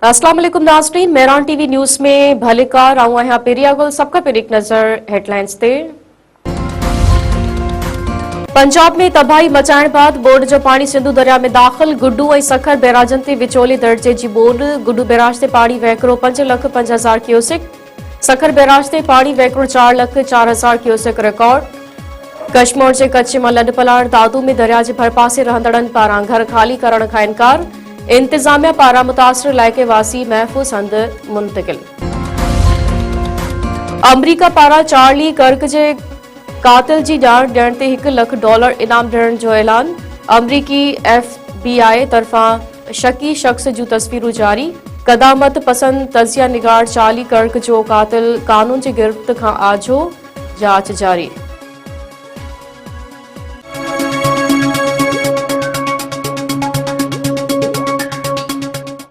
अस्सलाम वालेकुम नाज़रीन, मेहरान टीवी न्यूज़ में भलेकार आऊं आहियां पेरियागुल। सबका पेर एक नज़र हेडलाइंस ते। पंजाब में तबाही मचाइण बाद बोर्ड जो पानी सिंधु दरिया में दाख़िल। गुड्डू ऐं सखर बैराजन ते विचोले दर्जे जी बोर्ड। गुड्डू बैराज ते पानी वहिकिरो 5,05,000 क्यूसेक। सखर बैराज ते पानी वहिकिरो 4,04,000 क्यूसेक रिकॉर्ड। कश्मीर जे कच्छ मां लॾ पलाण। दादू में दरिया जे भरपासे रहंदड़नि पारां घर खाली करण खां इनकार। इंतजामिया पारां मुतासिर इलाइक़े वासी महफ़ूज़ हंध मुंतकिल। अमरीका पारां चार्ली कर्क जे कातिल जी ॼाण ॾियण ते $1 लख इनाम ॾियण जो ऐलान। अमरीकी FBI तरफ़ां शकी शख़्स जूं तस्वीरूं जारी। क़दामत पसंद तज़िया निगार चार्ली कर्क जो कातिल कानून जी गिरफ़्त खां आझो, जांच जारी।